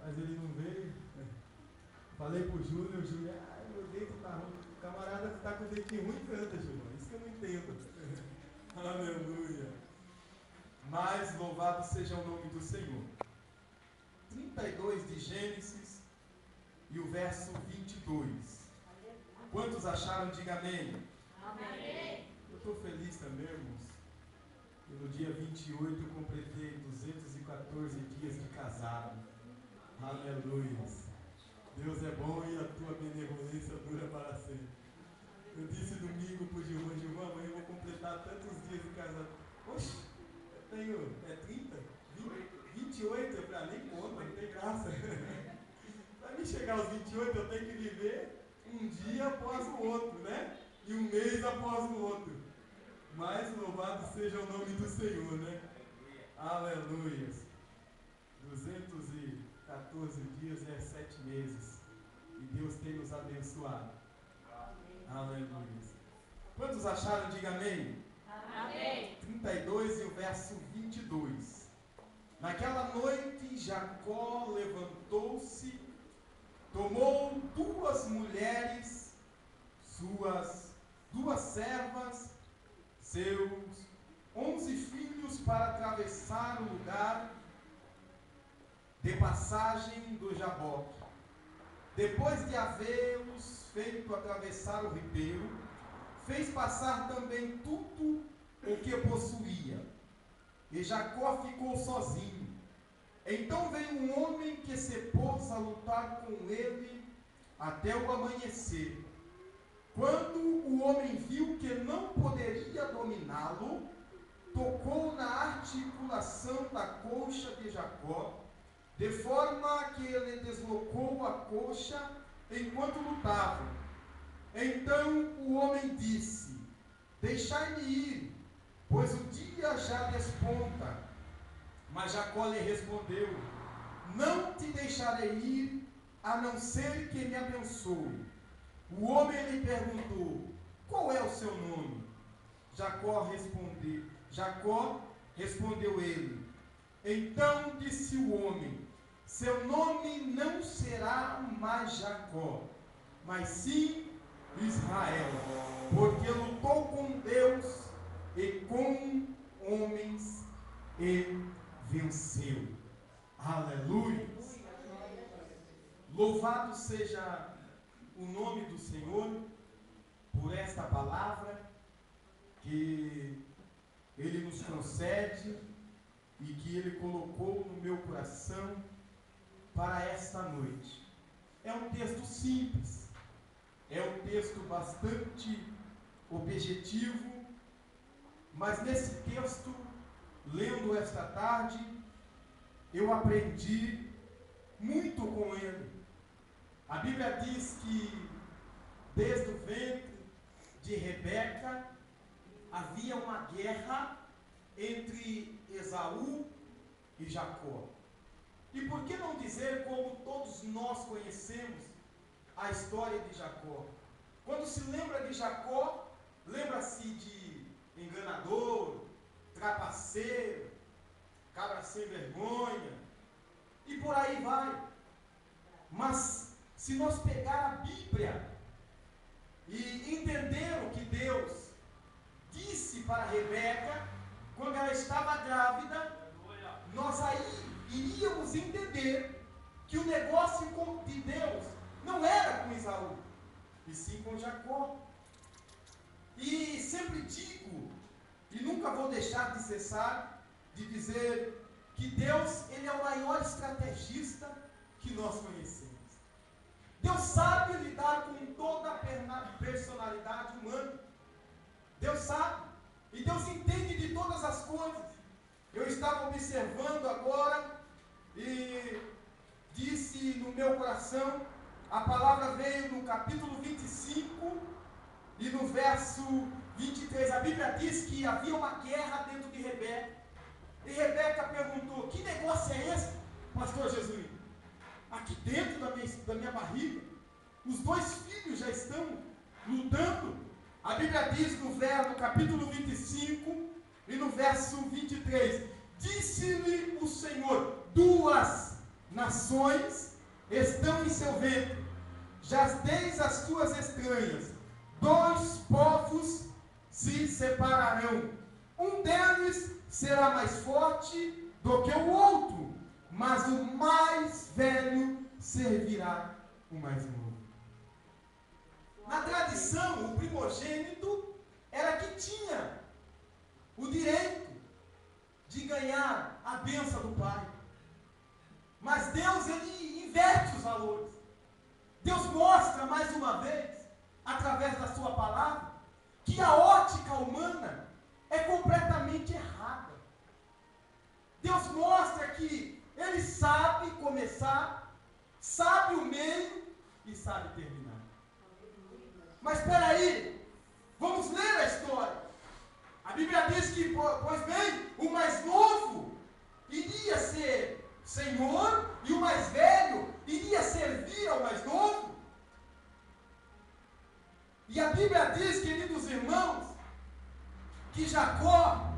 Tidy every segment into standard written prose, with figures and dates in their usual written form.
mas ele não veio. Falei pro Júnior, ai, meu dedo tá ruim. O camarada que tá com o dedinho ruim canta, Júnior. Isso que eu não entendo. Aleluia. Mas louvado seja o nome do Senhor. 32 de Gênesis e o verso 22. Quantos acharam? Diga amém. Amém. Eu estou feliz também, irmãos. E no dia 28 eu completei 214 dias de casado. Aleluia. Deus é bom e a tua benevolência dura para sempre. Eu disse domingo para o Gilvan, amanhã eu vou completar tantos dias de casado. Oxe, eu tenho 30? 28? Eu falei, nem conta, não tem graça. Para mim chegar aos 28 eu tenho que viver um dia após o outro, né? E um mês após o outro. Mas louvado seja o nome do Senhor, né? Aleluia. 214 dias é 7 meses. E Deus tem nos abençoado. Aleluia. Quantos acharam? Diga amém. Amém. 32 e o verso 22. Naquela noite Jacó levantou-se, tomou 2 mulheres, suas 2 servas, seus 11 filhos para atravessar o lugar de passagem do Jaboque. Depois de havê-los feito atravessar o ribeiro, fez passar também tudo o que possuía. E Jacó ficou sozinho. Então veio um homem que se pôs a lutar com ele até o amanhecer. Quando o homem viu que não poderia dominá-lo, tocou na articulação da coxa de Jacó, de forma que ele deslocou a coxa enquanto lutava. Então o homem disse: deixai-me ir, pois o dia já desponta. Mas Jacó lhe respondeu: não te deixarei ir, a não ser que me abençoe. O homem lhe perguntou: qual é o seu nome? Jacó respondeu ele. Então disse o homem: seu nome não será mais Jacó, mas sim Israel, porque lutou com Deus e com homens e venceu. Aleluia. Louvado seja o nome do Senhor por esta palavra que Ele nos concede e que Ele colocou no meu coração para esta noite. É um texto simples, é um texto bastante objetivo, mas nesse texto, lendo esta tarde, eu aprendi muito com ele. A Bíblia diz que desde o ventre de Rebeca havia uma guerra entre Esaú e Jacó. E por que não dizer como todos nós conhecemos a história de Jacó? Quando se lembra de Jacó, lembra-se de enganador, trapaceiro, cabra sem vergonha, e por aí vai. Mas se nós pegar a Bíblia e entender o que Deus disse para Rebeca, quando ela estava grávida, nós aí iríamos entender que o negócio de Deus não era com Esaú, e sim com Jacó. E sempre digo, e nunca vou deixar de cessar de dizer, que Deus, Ele é o maior estrategista que nós conhecemos. Deus sabe lidar com toda a personalidade humana. Deus sabe, e Deus entende de todas as coisas. Eu estava observando agora e disse no meu coração, a palavra veio no capítulo 25 e no verso 23. A Bíblia diz que havia uma guerra dentro de Rebeca. E Rebeca perguntou: que negócio é esse, pastor Jesus? Aqui dentro da minha barriga, os 2 filhos já estão lutando. A Bíblia diz no capítulo 25 e no verso 23: disse-lhe o Senhor: 2 nações estão em seu ventre, jazdeis as suas estranhas, 2 povos se separarão, um deles será mais forte do que o outro, mas o mais velho servirá o mais novo. Na tradição, o primogênito era que tinha o direito de ganhar a bênção do pai. Mas Deus, ele inverte os valores. Deus mostra mais uma vez, através da sua palavra, que a ótica humana é completamente errada. Deus mostra que ele sabe começar, sabe o meio e sabe terminar. Mas espera aí, vamos ler a história. A Bíblia diz que, pois bem, o mais novo iria ser senhor e o mais velho iria servir ao mais novo. E a Bíblia diz, queridos irmãos, que Jacó,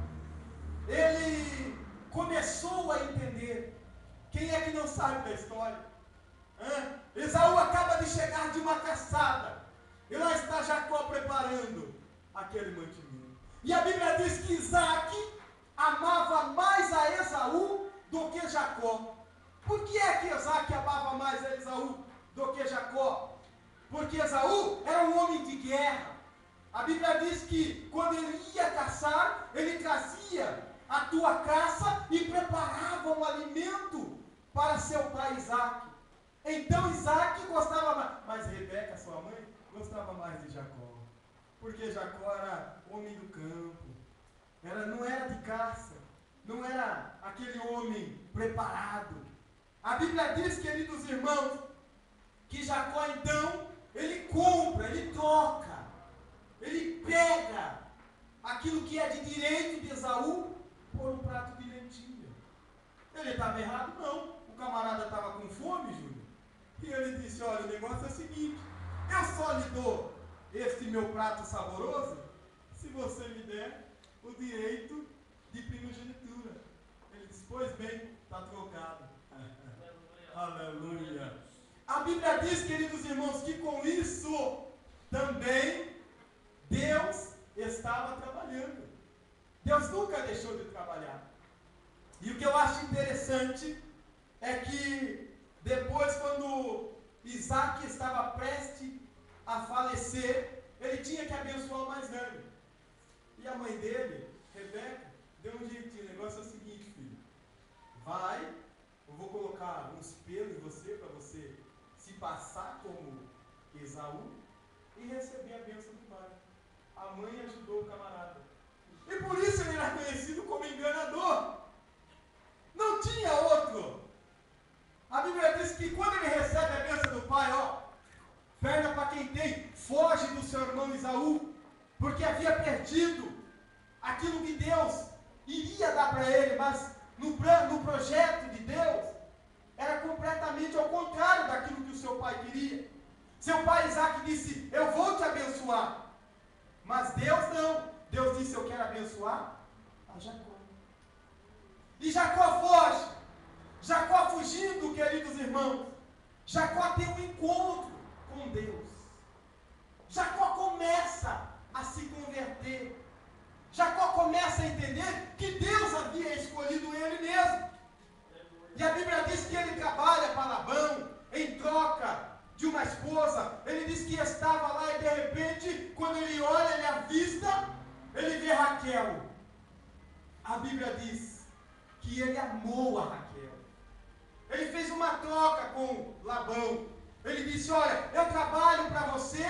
ele começou a entender. Quem é que não sabe da história? Esaú acaba de chegar de uma caçada, e lá está Jacó preparando aquele mantimento. E a Bíblia diz que Isaac amava mais a Esaú do que Jacó. Por que é que Isaac amava mais a Esaú do que Jacó? Porque Esaú era um homem de guerra. A Bíblia diz que quando ele ia caçar, ele trazia a tua caça e preparava um alimento para seu pai Isaac. Então Isaac gostava mais, mas Rebeca, sua mãe, gostava mais de Jacó. Porque Jacó era homem do campo, não era de caça, não era aquele homem preparado. A Bíblia diz, queridos irmãos, que Jacó então, ele compra, ele troca, ele pega aquilo que é de direito de Esaú por um prato de lentilha. Ele estava errado? Não. O camarada estava com fome, Júlio. E ele disse, olha, o negócio é o seguinte, eu só lhe dou este meu prato saboroso se você me der o direito de primogenitura. Ele disse, pois bem, está trocado. Aleluia. A Bíblia diz, queridos irmãos, que com isso também Deus estava trabalhando. Deus nunca deixou de trabalhar. E o que eu acho interessante é que depois, quando Isaac estava prestes a falecer, ele tinha que abençoar o mais velho. E a mãe dele, Rebeca, deu um jeitinho. O negócio é o seguinte, filho. Vai, eu vou colocar uns pelos em você, para você se passar como Esaú e receber a bênção do pai. A mãe ajudou o camarada. E por isso ele era conhecido como enganador. Não tinha outro. A Bíblia diz que quando ele recebe a bênção do pai, perna para quem tem, foge do seu irmão Esaú, porque havia perdido aquilo que Deus iria dar para ele, mas no projeto de Deus, era completamente ao contrário daquilo que o seu pai queria. Seu pai Isaac disse, eu vou te abençoar, mas Deus não. Deus disse, eu quero abençoar a Jacó. E Jacó foge. Jacó fugindo, queridos irmãos. Jacó tem um encontro com Deus. Jacó começa a se converter. Jacó começa a entender que Deus havia escolhido ele mesmo. E a Bíblia diz que ele trabalha para Labão em troca de uma esposa. Ele diz que estava lá e de repente, quando ele olha, ele avista, ele vê Raquel. A Bíblia diz que ele amou a Raquel. Ele fez uma troca com Labão. Ele disse, olha, eu trabalho para você.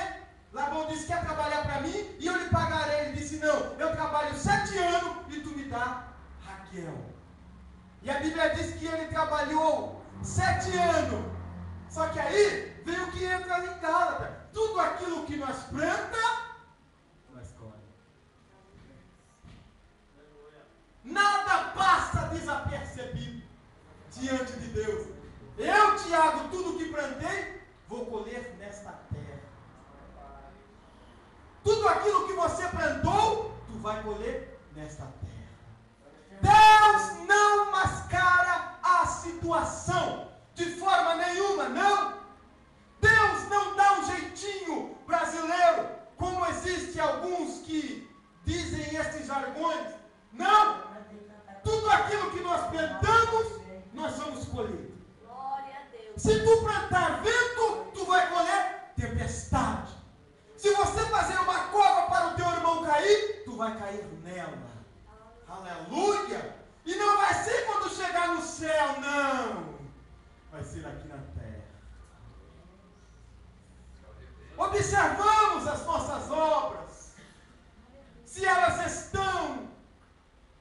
Labão disse, quer trabalhar para mim? E eu lhe pagarei. Ele disse, não, eu trabalho 7 anos e tu me dá Raquel. E a Bíblia diz que ele trabalhou 7 anos. Só que aí vem o que entra em Gálatas. Tudo aquilo que nós planta, nós colhe. Nada passa desapercebido diante de Deus. Eu, Tiago, tudo que plantei, vou colher nesta terra. Tudo aquilo que você plantou, tu vai colher nesta terra. Deus não mascara a situação de Se tu plantar vento, tu vai colher tempestade. Se você fazer uma cova para o teu irmão cair, tu vai cair nela. Aleluia! E não vai ser quando chegar no céu, não. Vai ser aqui na terra. Observamos as nossas obras. Se elas estão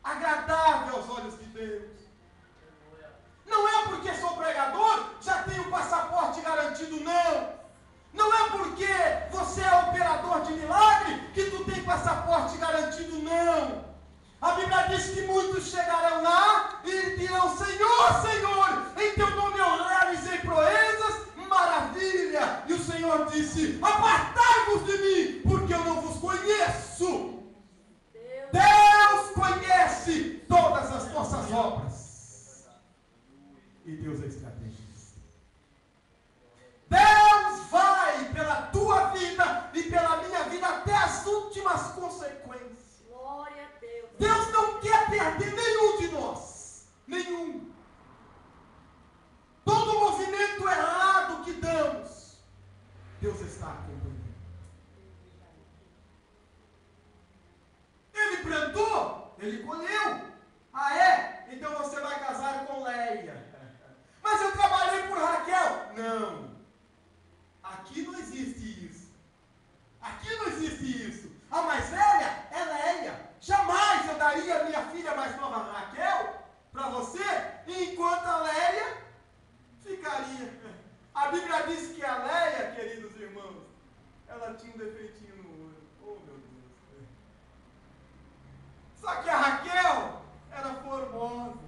agradáveis aos olhos de Deus. Não é porque sou pregador, já tenho passaporte garantido, não. Não é porque você é operador de milagre que tu tem passaporte garantido, não. A Bíblia diz que muitos chegarão lá e dirão: Senhor, Senhor, em teu nome eu realizei proezas, maravilha. E o Senhor disse: apartai-vos de mim, porque eu não vos conheço. Deus conhece todas as nossas obras. E Deus é estrategista. Deus vai pela tua vida e pela minha vida até as últimas consequências. Glória a Deus. Deus não quer perder nenhum de nós. Nenhum. Todo movimento errado que damos, Deus está acompanhando. Ele plantou, ele colheu. Ah, é? Então você vai casar com Leia. Mas eu trabalhei por Raquel. Não. Aqui não existe isso. Aqui não existe isso. A mais velha é Leia. Jamais eu daria a minha filha mais nova, Raquel, para você, enquanto a Leia ficaria. A Bíblia diz que a Leia, queridos irmãos, ela tinha um defeitinho no olho. Oh, meu Deus. Só que a Raquel era formosa.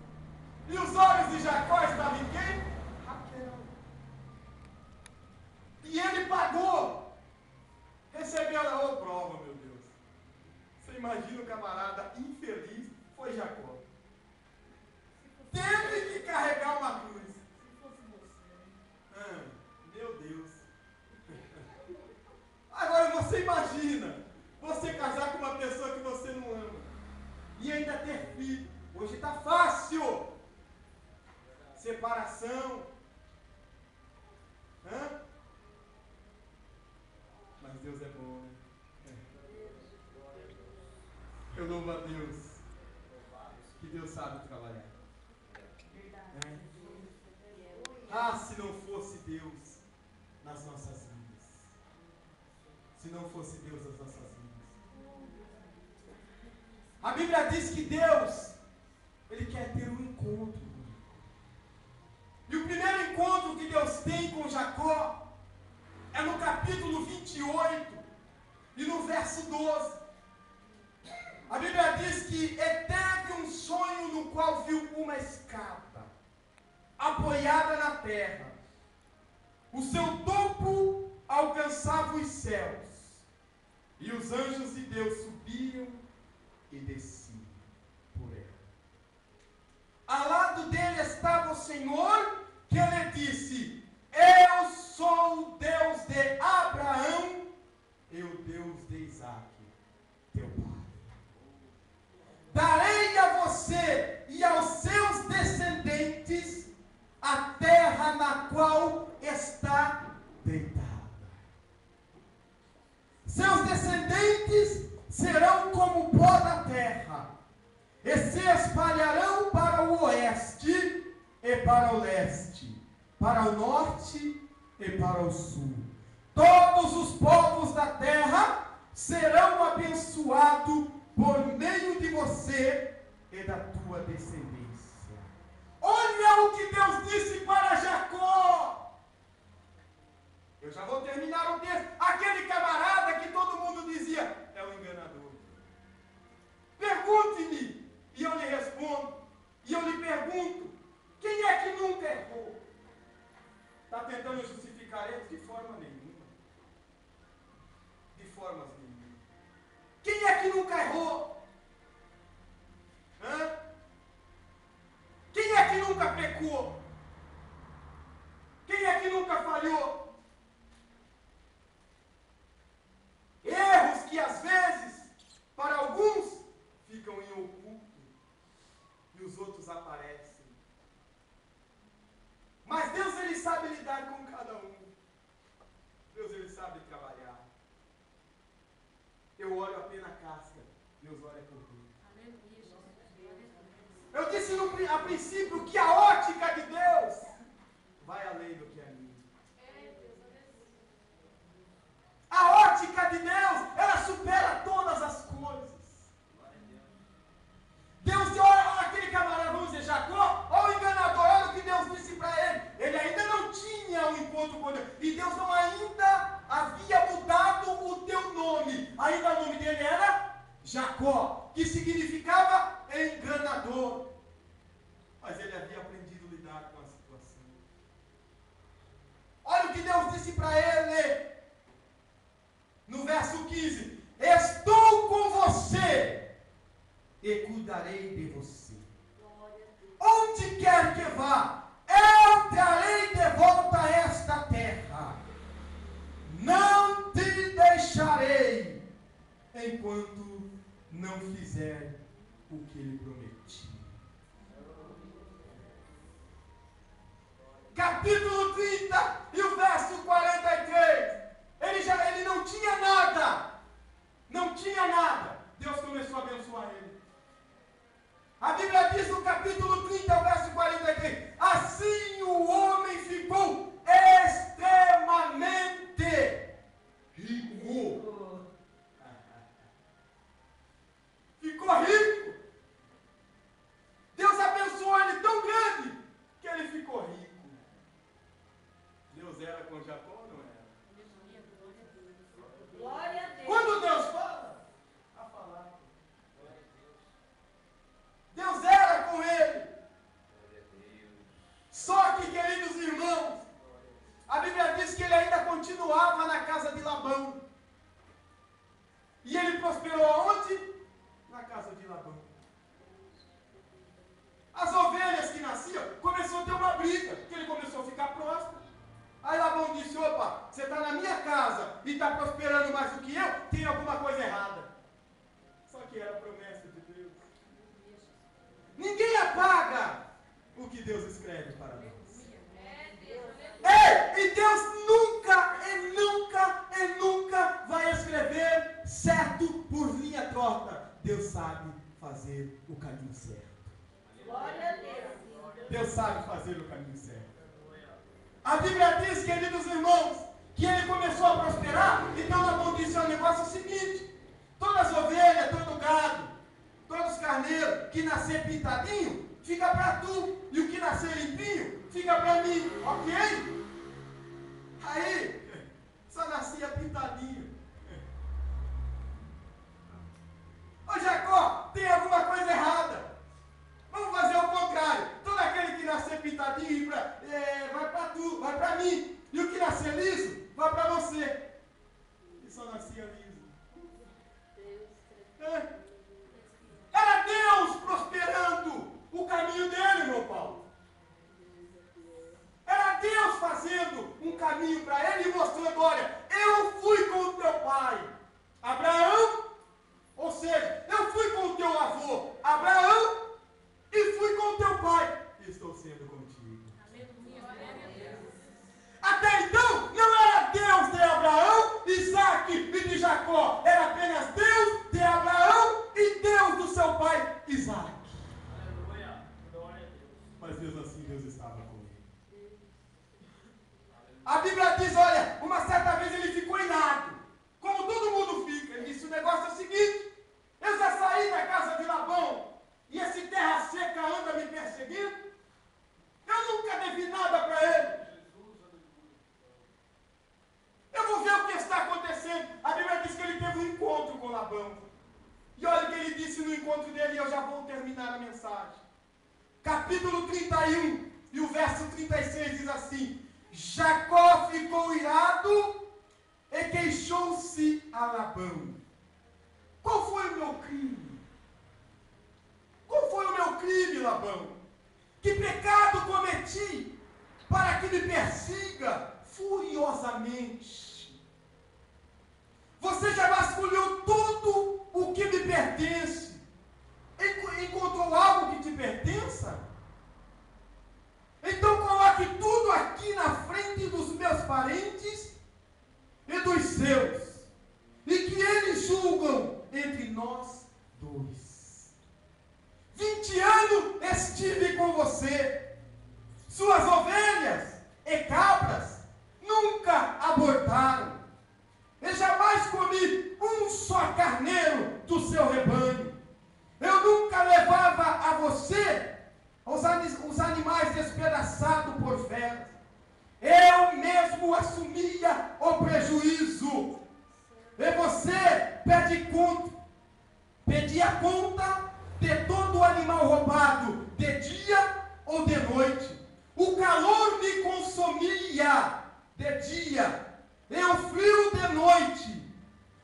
E os olhos de Jacó estavam em quem? Raquel. E ele pagou. Recebeu a outra prova, meu Deus. Você imagina o camarada infeliz, foi Jacó. Teve que carregar uma cruz. Se fosse você. Meu Deus. Agora você imagina você casar com uma pessoa que você não ama e ainda ter filho. Hoje está fácil. Separação. Mas Deus é bom, né? Eu louvo a Deus. Que Deus sabe trabalhar. Ah, se não fosse Deus nas nossas vidas. Se não fosse Deus nas nossas vidas. A Bíblia diz que Deus, Ele quer ter um encontro. E o primeiro encontro que Deus tem com Jacó é no capítulo 28 e no verso 12. A Bíblia diz que teve um sonho no qual viu uma escada apoiada na terra. O seu topo alcançava os céus. E os anjos de Deus subiam e desciam por ela. Ao lado dele estava o Senhor, que ele disse: eu sou o Deus de Abraão e o Deus de Isaque, teu pai. Darei a você e aos seus descendentes a terra na qual está deitada. Seus descendentes serão como o pó da terra, e se espalharão para o oeste e para o leste, para o norte e para o sul. Todos os povos da terra serão abençoados por meio de você e da tua descendência. Olha o que Deus disse para Jacó. Eu já vou terminar o texto. Aquele camarada que todo mundo dizia: é um enganador. Pergunte-me e eu lhe respondo. E eu lhe pergunto: quem é que nunca errou? Está tentando justificar ele? De forma nenhuma. De formas nenhuma. Quem é que nunca errou? Quem é que nunca pecou? Quem é que nunca falhou? Erros que às vezes, para alguns, ficam em oculto e os outros aparecem. Mas Deus, Ele sabe lidar Deus olha por tudo. Eu disse a princípio que a ótica de Deus vai além do que é minha. A ótica de Deus, ela supera todas as coisas. Deus olha aquele camarada, vamos dizer, Jacó, olha o enganador, olha o que Deus disse para ele. Ele ainda não tinha um encontro com Deus. E Deus não ainda havia mudado o teu nome. Ainda o nome dele era Jacó, que significava enganador. Mas ele havia aprendido a lidar com a situação. Olha o que Deus disse para ele. No verso 15, estou com você e cuidarei de você. Onde quer que vá, eu trarei de volta a esta terra. Não te deixarei enquanto não fizer o que ele prometi. Capítulo 30 e o verso 43. Ele não tinha nada. Não tinha nada. Deus começou a abençoar ele. A Bíblia diz no capítulo 30, verso 43. Assim o homem ficou extremamente rico. Ficou rico. Deus abençoou ele tão grande que ele ficou rico. Deus era com Jacó ou não era? Glória a Deus. Quando Deus fala, a falar. Deus era com ele. Só que, queridos irmãos, a Bíblia diz que ele ainda continuava na casa de Labão. E ele prosperou aonde? Na casa de Labão. As ovelhas que nasciam, começou a ter uma briga, porque ele começou a ficar próspero. Aí Labão disse, opa, você está na minha casa e está prosperando mais do que eu, tem alguma coisa errada. Só que era a promessa de Deus. Ninguém apaga o que Deus escreve para nós. Ei, e Deus nunca vai escrever certo por linha torta. Deus sabe fazer o caminho certo. Glória a Deus. Deus sabe fazer o caminho certo. A Bíblia diz, queridos irmãos, que ele começou a prosperar. Então Labão disse, o negócio é o seguinte, todas as ovelhas, todo o gado, todos os carneiros que nascer pintadinho, fica para tu, e o que nascer limpinho, fica para mim, ok? Aí, só nascia pintadinho. Ô Jacó, tem alguma coisa errada. Vamos fazer o contrário. Todo aquele que nascer pintadinho vai para tu, vai para mim. E o que nascer liso, vai para você. E só nascia liso. Era Deus prosperando o caminho dele, meu Paulo. Era Deus fazendo um caminho para ele e mostrando, olha, eu fui com o teu pai, Abraão, ou seja, eu fui com o teu avô, Abraão, e fui com o teu pai, e estou sendo contigo. Até então, não era Deus de Abraão, Isaac e de Jacó, era apenas Deus de Abraão e Deus do seu pai, Isaac. Mas Deus assim, Deus estava com ele. A Bíblia diz, olha, uma certa vez ele ficou irado, como todo mundo fica. Ele disse, o negócio é o seguinte, eu já saí da casa de Labão, e esse terra seca anda me perseguindo, eu nunca devi nada para ele. Eu vou ver o que está acontecendo. A Bíblia diz que ele teve um encontro com Labão. E olha o que ele disse no encontro dele, e eu já vou terminar a mensagem. Capítulo 31, e o verso 36 diz assim, Jacó ficou irado e queixou-se a Labão. Qual foi o meu crime? Qual foi o meu crime, Labão? Que pecado cometi para que me persiga furiosamente? Você já vasculhou tudo o que me pertence? Encontrou algo que te pertença? Então coloque tudo aqui na frente dos meus parentes e dos seus, e que eles julgam entre nós dois. assumia o prejuízo. E você pedia conta de todo o animal roubado, de dia ou de noite. O calor me consumia de dia, e o frio de noite,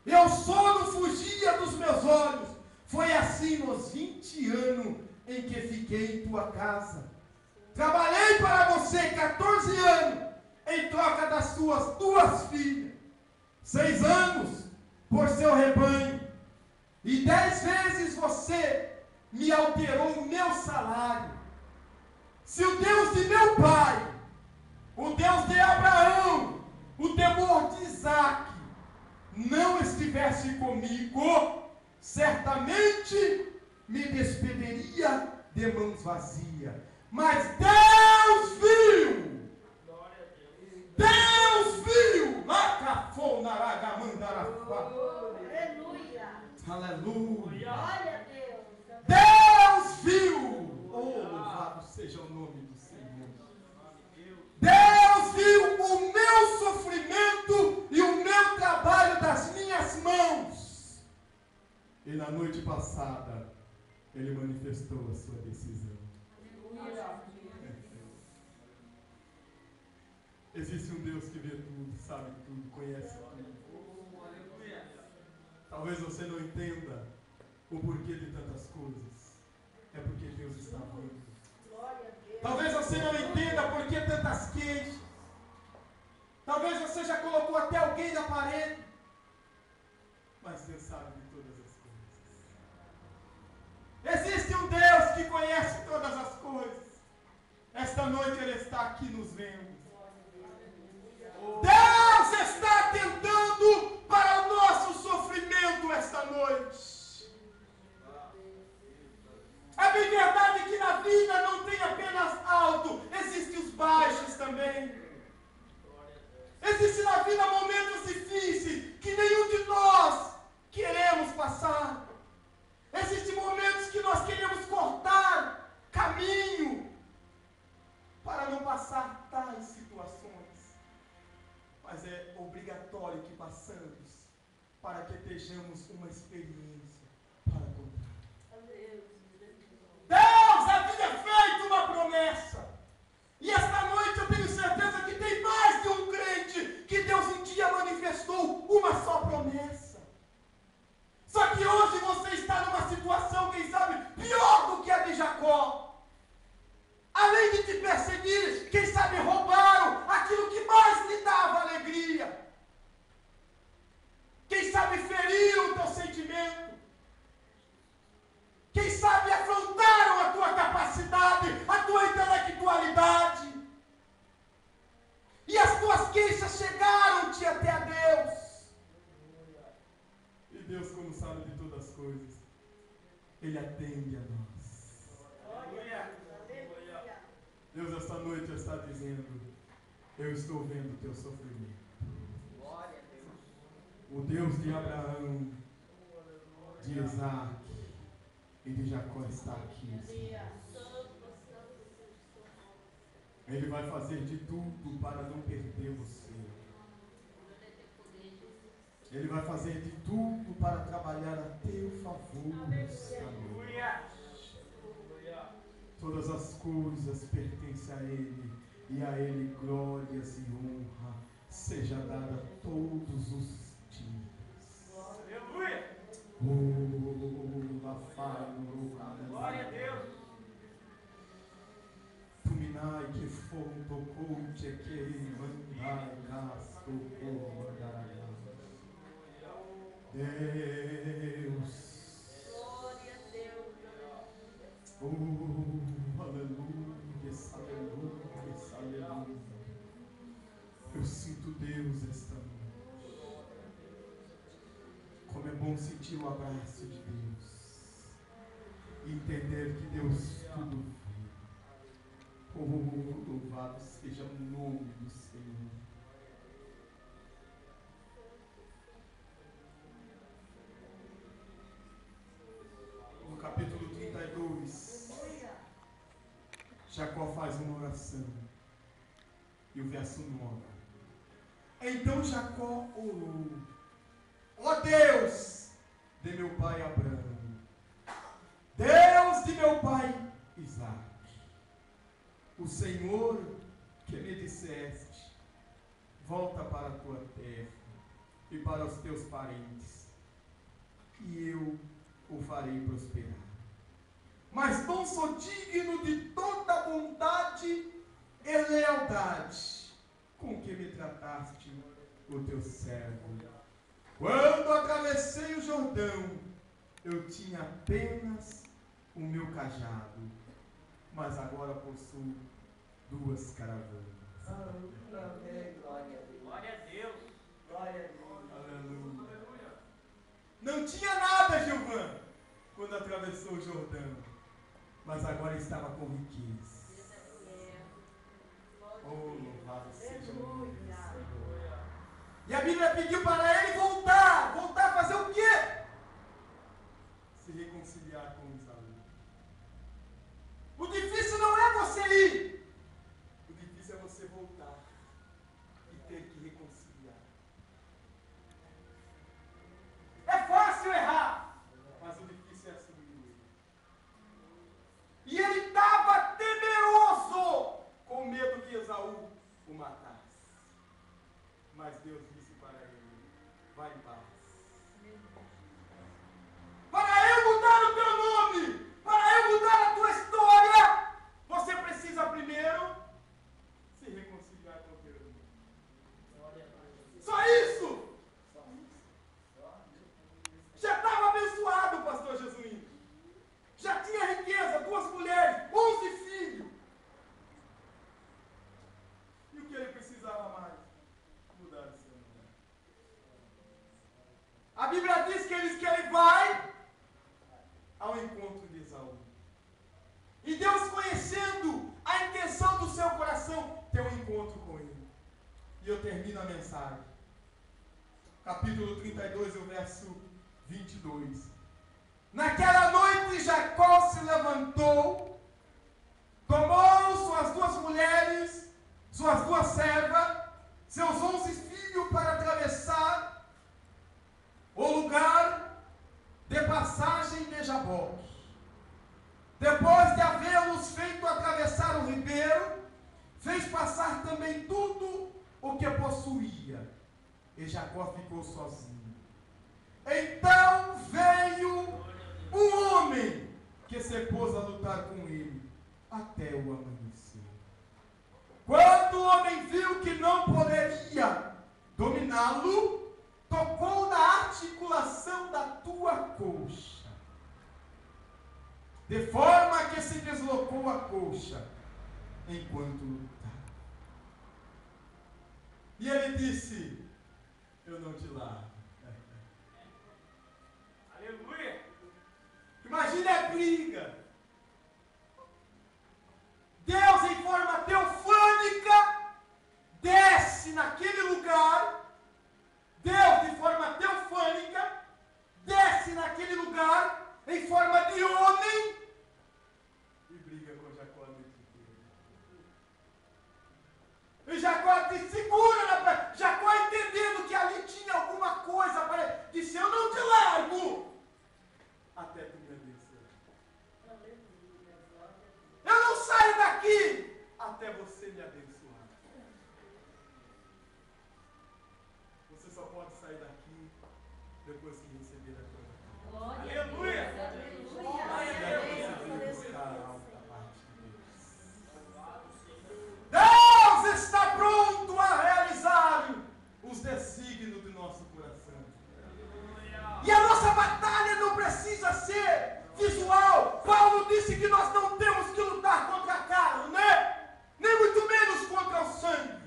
e o sono fugia dos meus olhos. Foi assim nos 20 anos em que fiquei em tua casa. Trabalhei para você 14 anos, em troca das tuas 2 filhas, 6 anos por seu rebanho, e 10 vezes você me alterou o meu salário. Se o Deus de meu pai, o Deus de Abraão, o temor de Isaac, não estivesse comigo, certamente me despediria de mãos vazias. Mas Deus viu! Deus viu! Aleluia! Glória a Deus. Deus viu! Oh, louvado seja o nome do Senhor. Deus viu o meu sofrimento e o meu trabalho das minhas mãos. E na noite passada, Ele manifestou a sua decisão. Existe um Deus que vê tudo, sabe tudo, conhece tudo. Talvez você não entenda o porquê de tantas coisas. É porque Deus está vendo. Talvez você não entenda por que tantas queixas. Talvez você já colocou até alguém na parede. Mas Deus sabe de todas as coisas. Existe um Deus que conhece todas as coisas. Esta noite Ele está aqui nos vendo. Deus está atentando para o nosso sofrimento esta noite. É bem verdade que na vida não tem apenas alto, existem os baixos também. Existem na vida momentos difíceis que nenhum de nós queremos passar. Existem momentos que nós queremos cortar caminho para não passar tais situações. Mas é obrigatório que passamos para que estejamos uma experiência para contar. Deus havia feito uma promessa. E esta noite eu tenho certeza que tem mais de um crente que Deus um dia manifestou uma só promessa. Só que hoje você está numa situação, quem sabe, pior do que a de Jacó. Além de te perseguir, quem sabe roubaram aquilo que mais lhe dava alegria. Quem sabe feriram o teu sentimento. Quem sabe afrontaram a tua capacidade, a tua intelectualidade. E as tuas queixas chegaram-te até a Deus. E Deus, como sabe de todas as coisas, Ele atende a nós. Deus esta noite está dizendo: eu estou vendo o teu sofrimento. O Deus de Abraão, de Isaac e de Jacó está aqui. Ele vai fazer de tudo para não perder você. Ele vai fazer de tudo para trabalhar a teu favor. Todas as coisas pertencem a Ele, e a Ele glórias e honra seja dada a todos os dias. Aleluia! Glória a Deus! Tuminai que fondo conte que mandai gasto por mandará. Deus! Glória a Deus! Aleluia, aleluia, aleluia. Eu sinto Deus esta noite. Como é bom sentir o abraço de Deus e entender que Deus tudo vê. Oh, louvado seja o nome do Senhor. No capítulo 32, Jacó faz uma oração. E o verso 9. Então Jacó orou: ó Deus de meu pai Abraão, Deus de meu pai Isaque, o Senhor que me disseste, volta para a tua terra e para os teus parentes, e eu o farei prosperar. Mas não sou digno de toda a bondade e lealdade com que me trataste, o teu servo. Quando atravessei o Jordão, eu tinha apenas o meu cajado, mas agora possuo 2 caravanas. Glória a Deus. Glória a Deus. Aleluia. Não tinha nada, Gilvan, quando atravessou o Jordão, mas agora estava com riqueza. Oh, louvado seja o nome do Senhor. E a Bíblia pediu para ele voltar a fazer o quê? Se reconciliar com Isaú. O difícil não é você ir, o difícil é você voltar e ter que reconciliar. É fácil errar, mas o difícil é assumir o erro. E ele estava temeroso, com medo que Esaú o matasse. Mas Deus disse para ele: vai em paz. Para eu mudar o teu nome, para eu mudar a tua história, você precisa primeiro se reconciliar com o teu irmão. Só isso. Já estava abençoado, pastor Jesuíno. Já tinha riqueza, 2 mulheres, 11 filhos. E o que ele precisava mais? Mudar o seu nome. A Bíblia diz que ele vai ao encontro de Esaú. E Deus, conhecendo a intenção do seu coração, tem um encontro com ele. E eu termino a mensagem. Capítulo 32, o verso 22. Naquela noite Jacó se levantou, tomou suas 2 mulheres, suas 2 servas, seus 11 filhos para atravessar o lugar de passagem de Jaboque. Depois de havê-los feito atravessar o ribeiro, fez passar também tudo o que possuía, e Jacó ficou sozinho. Então veio um homem que se pôs a lutar com ele até o amanhecer. Quando o homem viu que não poderia dominá-lo, tocou na articulação da tua coxa, de forma que se deslocou a coxa enquanto lutava. E ele disse: eu não te largo. Aleluia. Imagine a briga. Deus, em forma teofânica, desce naquele lugar. Deus, de forma teofânica, desce naquele lugar, em forma de homem, e briga com Jacó a noite inteira. E Jacó te segura na perna. Jacó, entendendo que ali tinha alguma coisa para ele, disse: eu não te largo até tu me abençoar. Eu não saio daqui até você me abençoar. Você só pode sair daqui depois que receber a tua vitória. Aleluia. Deus está pronto a realizar os desígnios do nosso coração. E a nossa batalha não precisa ser visual. Paulo disse que nós não temos que lutar contra a carne, né? Nem muito menos contra o sangue.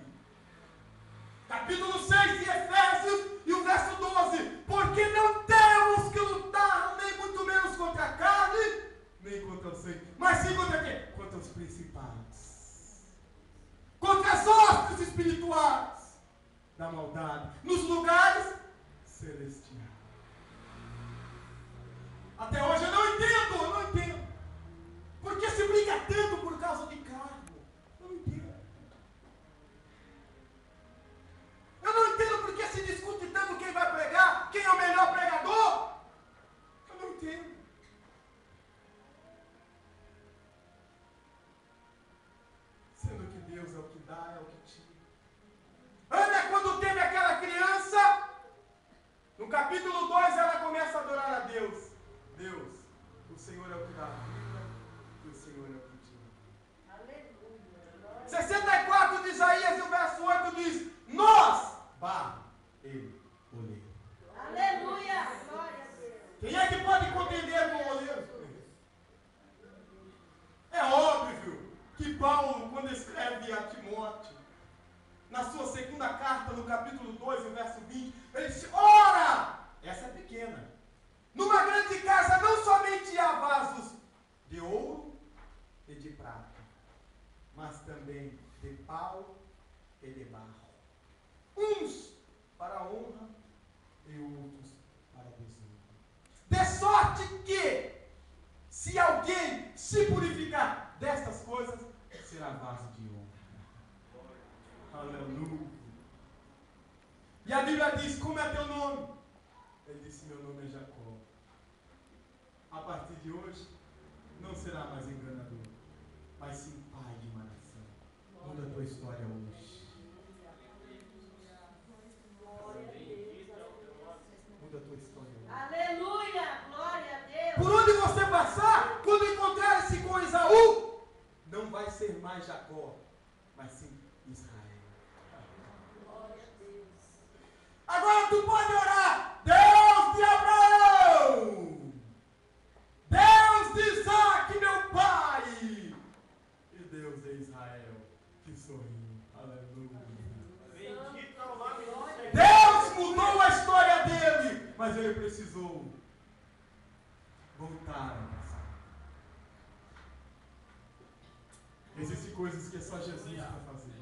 Capítulo 6 de Efésios e o verso 12. Porque não temos que lutar nem muito menos contra a carne, nem contra o sangue. Mas sim contra quê? Contra os principados. Contra as hostes espirituais da maldade. Nos lugares celestiais. Até hoje eu não entendo. Por que se briga tanto por causa de cargo? Eu não entendo. Eu não na sua segunda carta, no capítulo 2, no verso 20, ele diz, ora, essa é pequena. Numa grande casa não somente há vasos de ouro e de prata, mas também de pau e de barro. Uns para a honra e outros para a desonra. De sorte que, se alguém se purificar destas coisas, será vaso de honra. Aleluia. E a Bíblia diz, como é teu nome? Ele disse, meu nome é Jacó. A partir de hoje, não será mais enganador, mas sim pai de uma nação. Muda a tua história hoje. Muda a tua história hoje. Aleluia! Glória a Deus! Por onde você passar, quando encontrar-se com Esaú, não vai ser mais Jacó, mas sim Israel. Glória a Deus! Agora tu pode orar, Deus de Abraão, Deus de Isaac, meu pai, e Deus de Israel, que sorriu. Aleluia. Bendito é o nome do Senhor. Deus mudou a história dele, mas ele precisou voltar ao passado. Existem coisas que é só Jesus para fazer.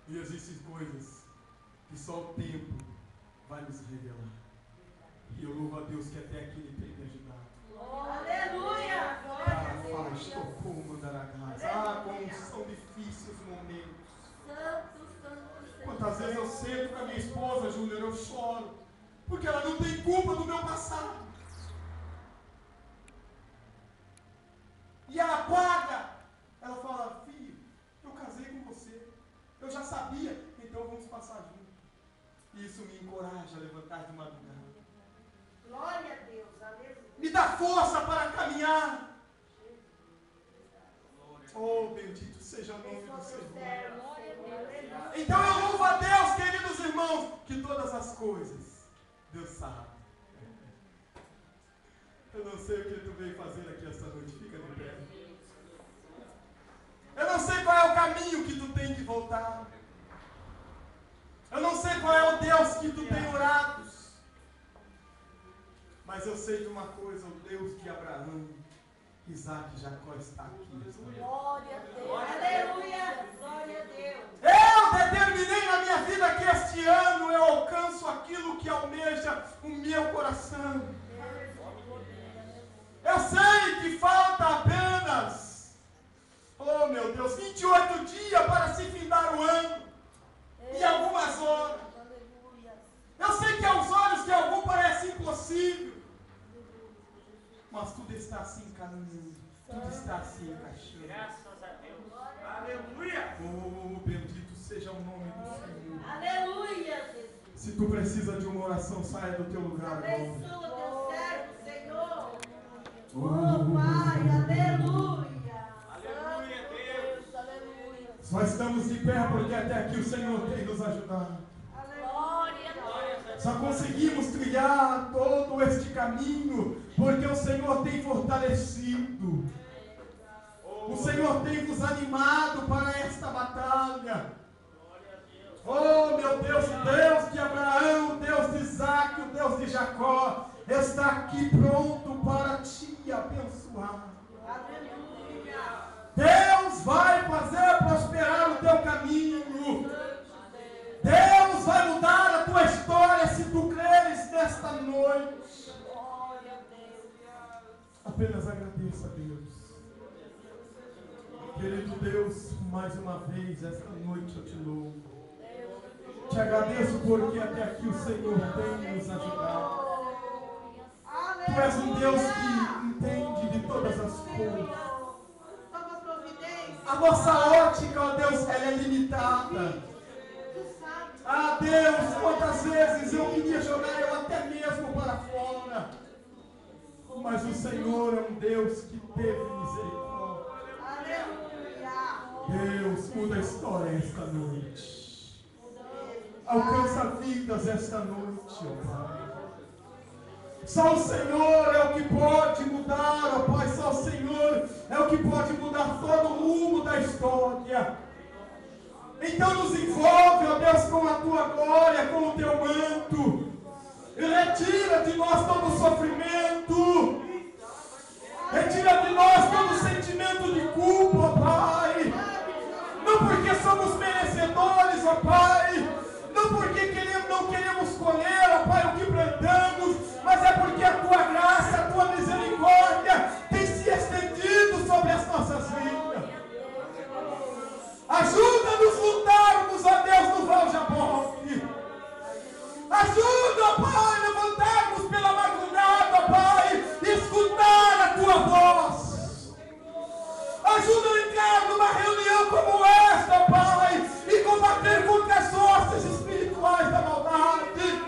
E existem coisas que só o tempo vai nos revelar. E eu louvo a Deus que até aqui Ele tem me ajudado. Aleluia! Glória a Deus! Como são difíceis os momentos. Santo, santo, santo. Quantas vezes eu sento com a minha esposa, Júnior, eu choro, porque ela não tem culpa do meu passado. E ela paga. Ela fala, filho, eu casei com você. Eu já sabia, então vamos passar juntos. E isso me encoraja a levantar de madrugada. Glória a Deus, aleluia. Me dá força para caminhar. Oh, bendito seja o nome do Senhor. Então eu louvo a Deus, queridos irmãos, que todas as coisas Deus sabe. Eu não sei o que tu veio fazer aqui esta noite, fica de pé. Eu não sei qual é o caminho que tu tem que voltar. Eu não sei qual é o Deus que tu tem orado. Mas eu sei de uma coisa, o Deus de Abraão, Isaac e Jacó está aqui. Glória a Deus. Aleluia. Glória a Deus. Eu determinei na minha vida que este ano eu alcanço aquilo que almeja o meu coração. Eu sei que falta apenas, oh meu Deus, 28 dias para se findar o ano. E algumas horas. Eu sei que aos olhos de algum parece impossível. Mas tudo está se encaminhando. Tudo está se encaixando. Graças a Deus. Aleluia. Oh, bendito seja o nome do Senhor. Aleluia, Jesus. Se tu precisa de uma oração, saia do teu lugar. Abençoa teu servo, Senhor. Oh, Oh, Pai, aleluia. Aleluia, Deus. Aleluia. Nós estamos de pé porque até aqui o Senhor tem nos ajudado. Glória a Deus. Só conseguimos trilhar todo este caminho porque o Senhor tem fortalecido. O Senhor tem nos animado para esta batalha. Oh, meu Deus, o Deus de Abraão, o Deus de Isaac, o Deus de Jacó, está aqui pronto para te abençoar. Aleluia. Deus vai fazer prosperar o teu caminho. Deus vai mudar a tua história se tu creres nesta noite. Glória a Deus. Apenas agradeça a Deus. Querido Deus, mais uma vez, esta noite eu te louvo. Te agradeço porque até aqui o Senhor tem nos ajudado. Tu és um Deus que entende de todas as coisas. Toma providência. A nossa ótica, ó Deus, ela é limitada. Tu sabes. Ah, Deus, quantas vezes eu queria jogar eu até mesmo para fora. Mas o Senhor é um Deus que teve misericórdia. Aleluia. Deus, muda a história esta noite. Alcança vidas esta noite, ó Pai. Só o Senhor é o que pode mudar, ó Pai. Só o Senhor é o que pode mudar todo o rumo da história. Então nos envolve, ó Deus, com a tua glória, com o teu manto. E retira de nós todo o sofrimento. Retira de nós todo o sentimento de culpa, ó Pai. Não porque somos merecedores, ó Pai. Não porque não queremos colher, ó Pai, o que plantamos. Mas é porque a tua graça, a tua misericórdia tem se estendido sobre as nossas vidas. Ajuda-nos a lutarmos, ó Deus, no Val Jaboque. Ajuda, ó Pai, a levantarmos pela madrugada, ó Pai, e escutar a tua voz. Ajuda a entrar numa reunião como esta, ó Pai, e combater contra as hostes espirituais da maldade.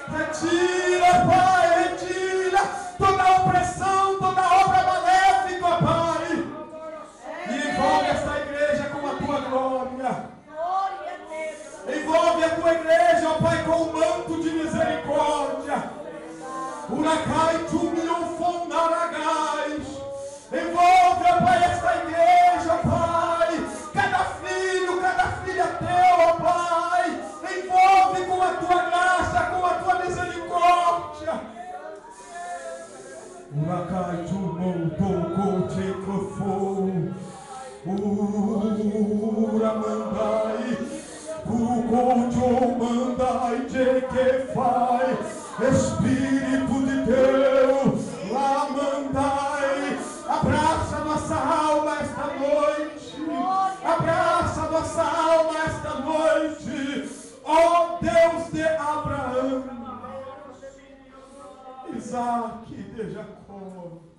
Retira, Pai, retira toda a opressão, toda a obra maléfica, ó Pai. E envolve esta igreja com a tua glória. Envolve a tua igreja, ó Pai, com o manto de misericórdia. Uracai tu milfonaragais. Envolve, ó Pai, esta igreja, ó Pai. Cada filho, cada filha teu, ó Pai. Envolve com a tua graça, com a tua misericórdia. Uracai tu milfonaragais. Uramandai, mandai de que faz, Espírito de Deus, lá mandai, abraça nossa alma esta noite, abraça nossa alma esta noite, ó Deus de Abraão, Isaac e de Jacó.